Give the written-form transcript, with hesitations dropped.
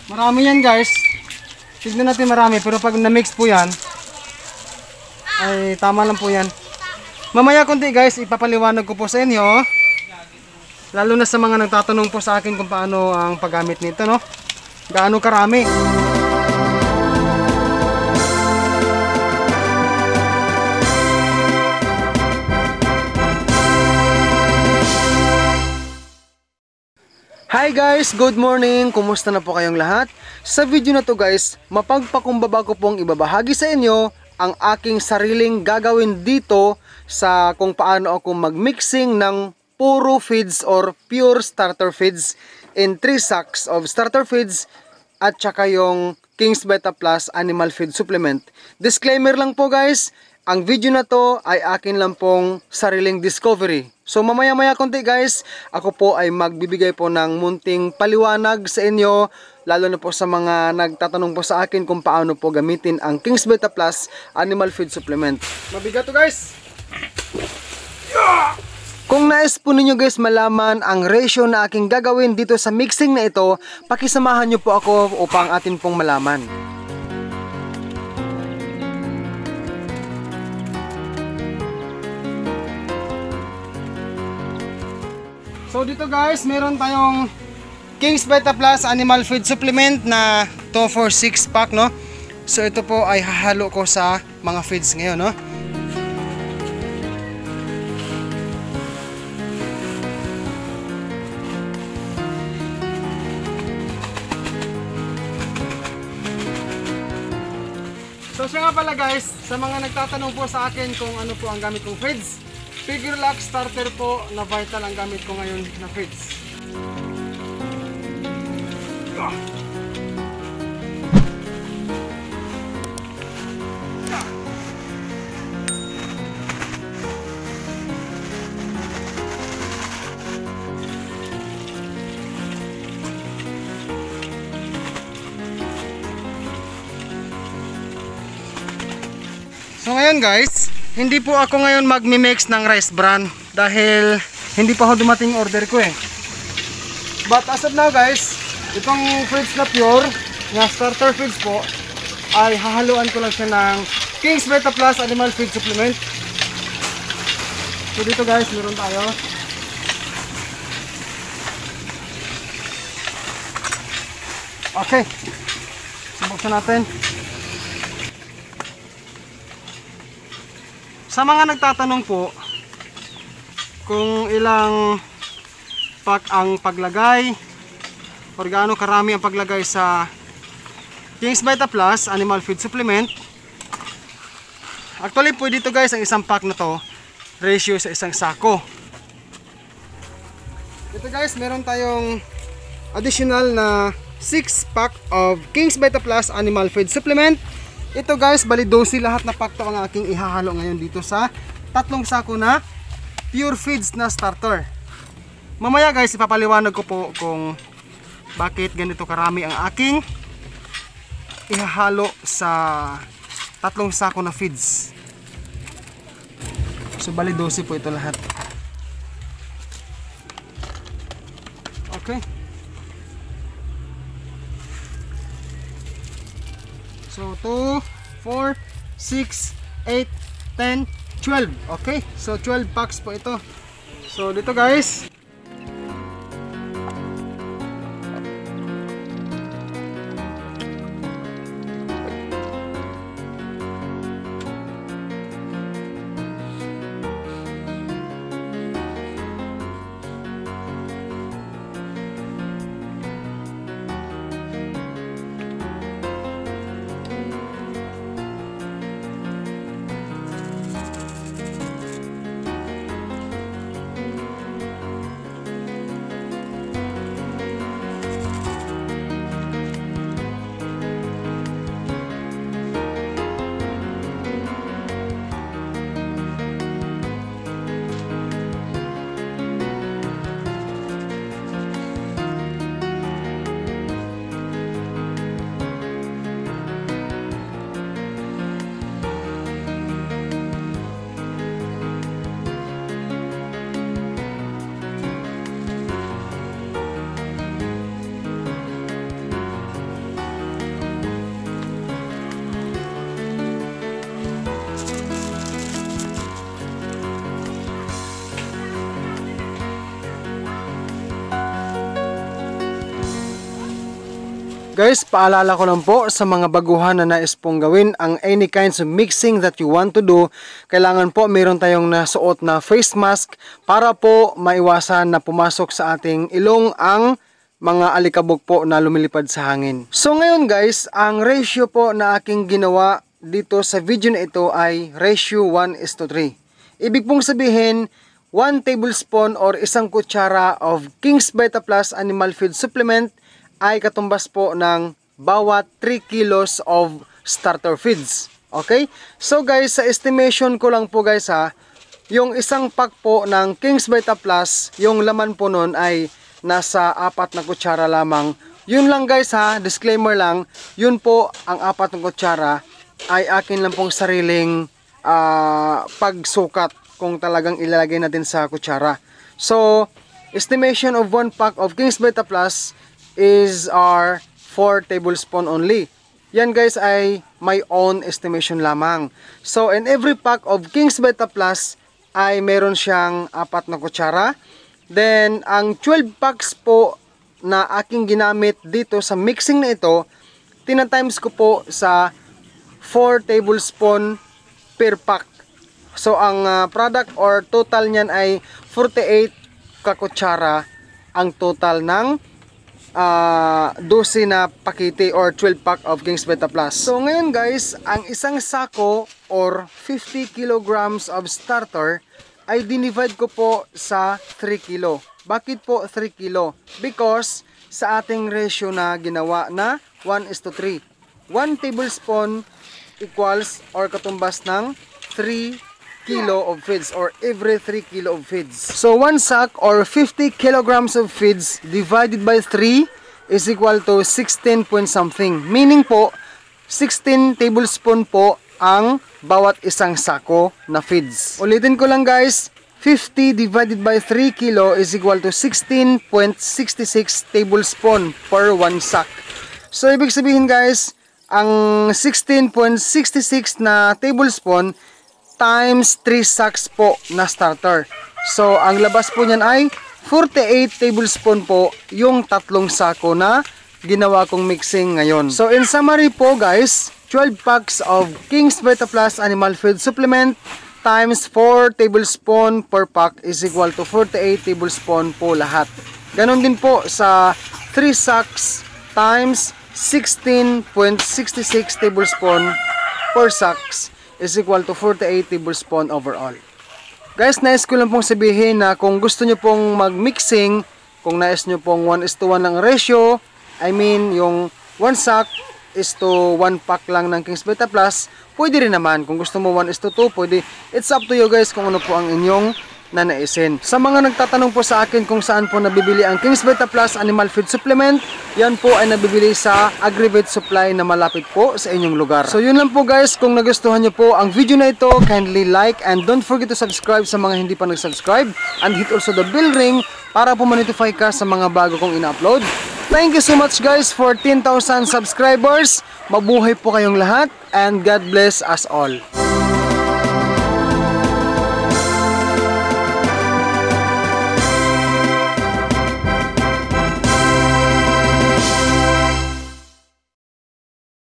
Marami yan guys. Tignan natin marami, pero pag na-mix po yan, ay tama lang po yan. Mamaya konti guys, ipapaliwanag ko po sa inyo. Lalo na sa mga nagtatanong po sa akin kung paano ang paggamit nito, no? Gaano karami. Hi guys! Good morning! Kumusta na po kayong lahat? Sa video na to guys, mapagpakumbaba ko pong ibabahagi sa inyo ang aking sariling gagawin dito sa kung paano ako magmixing ng puro feeds or pure starter feeds in 3 sacks of starter feeds at saka yung King's Beta Plus Animal Feed Supplement. Disclaimer lang po guys, ang video na to ay akin lang pong sariling discovery. So mamaya-maya konti guys, ako po ay magbibigay po ng munting paliwanag sa inyo, lalo na po sa mga nagtatanong po sa akin kung paano po gamitin ang King's Beta Plus Animal Feed Supplement. Mabigat to guys! Kung nais po ninyo guys malaman ang ratio na aking gagawin dito sa mixing na ito, pakisamahan nyo po ako upang atin pong malaman. So dito guys, meron tayong King's Beta Plus Animal Feed Supplement na 2 for 6 pack, no? So ito po ay hahalo ko sa mga feeds ngayon, no? So siya nga pala guys, sa mga nagtatanong po sa akin kung ano po ang gamit kong feeds, Figure Lock starter po na Vital ang gamit ko ngayon na feeds. So ngayon guys, hindi po ako ngayon magmi-mix ng rice bran dahil hindi pa ako dumating order ko eh. But as of now guys, itong feeds na pure, na starter feeds po, ay hahaluan ko lang siya ng King's Beta Plus Animal Feed Supplement. So dito guys, meron tayo. Okay, subuksan natin. Sa mga nagtatanong po kung ilang pack ang paglagay o gaano karami ang paglagay sa King's Beta Plus Animal Feed Supplement, actually po dito guys, ang isang pack na to ratio sa isang sako. Ito guys, meron tayong additional na 6 pack of King's Beta Plus Animal Feed Supplement. Ito guys, bali 12 lahat na pack to ang aking ihahalo ngayon dito sa 3 sako na pure feeds na starter. Mamaya guys, ipapaliwanag ko po kung bakit ganito karami ang aking ihahalo sa 3 sako na feeds. So bali 12 po ito lahat. Okay. So 2, 4, 6, 8, 10, 12. Okay, so 12 packs po ito. So dito guys, Guys, paalala ko lang po sa mga baguhan na nais pong gawin ang any kinds of mixing that you want to do, kailangan po meron tayong nasuot na face mask para po maiwasan na pumasok sa ating ilong ang mga alikabok po na lumilipad sa hangin. So ngayon guys, ang ratio po na aking ginawa dito sa video na ito ay ratio 1:3. Ibig pong sabihin, 1 tablespoon or isang kutsara of King's Vita Plus Animal Feed Supplement ay katumbas po ng bawat 3 kilos of starter feeds. Okay? So guys, sa estimation ko lang po guys yung isang pack po ng King's Vita Plus, yung laman po nun ay nasa 4 na kutsara lamang. Yun lang guys disclaimer lang, yun po ang 4 na kutsara ay akin lang pong sariling pagsukat kung talagang ilalagay natin sa kutsara. So, estimation of 1 pack of King's Vita Plus is our 4 tablespoon only. Yan guys ay my own estimation lamang. So, in every pack of King's Vita Plus ay meron siyang 4 na kutsara. Then, ang 12 packs po na aking ginamit dito sa mixing na ito, tinatimes ko po sa 4 tablespoon per pack. So, ang product or total niyan ay 48 kakutsara ang total ng 12 na pakete or 12 pack of King's Vita Plus. So, ngayon guys, ang isang sako or 50 kilograms of starter ay dinivide ko po sa 3 kilo. Bakit po 3 kilo? Because sa ating ratio na ginawa na 1:3. 1 tablespoon equals or katumbas ng 3 kilo of feeds or every 3 kilo of feeds. So 1 sack or 50 kilograms of feeds divided by 3 is equal to 16 point something. Meaning po, 16 tablespoon po ang bawat isang sako na feeds. Ulitin ko lang guys, 50 divided by 3 kilo is equal to 16.66 tablespoon per 1 sack. So ibig sabihin guys, ang 16.66 na tablespoon times 3 sacks po na starter. So, ang labas po niyan ay 48 tablespoon po yung 3 sako na ginawa kong mixing ngayon. So, in summary po guys, 12 packs of King's Vita Plus Animal Feed Supplement times 4 tablespoon per pack is equal to 48 tablespoon po lahat. Ganon din po sa 3 sacks times 16.66 tablespoon per sacks is equal to 48 tablespoon overall. Guys, nais ko lang pong sabihin na kung gusto nyo pong mag-mixing, kung nais nyo pong 1:1 ng ratio, I mean yung 1 sack is to 1 pack lang ng King's Vita Plus, pwede rin naman. Kung gusto mo 1:2, pwede. It's up to you guys kung ano po ang inyong nanaisin. Sa mga nagtatanong po sa akin kung saan po nabibili ang King's Vita Plus Animal Feed Supplement, yan po ay nabibili sa Agrivet Supply na malapit po sa inyong lugar. So yun lang po guys, kung nagustuhan nyo po ang video na ito, kindly like and don't forget to subscribe sa mga hindi pa nag-subscribe and hit also the bell ring para po ma-notify ka sa mga bago kong ina-upload. Thank you so much guys for 10,000 subscribers. Mabuhay po kayong lahat and God bless us all.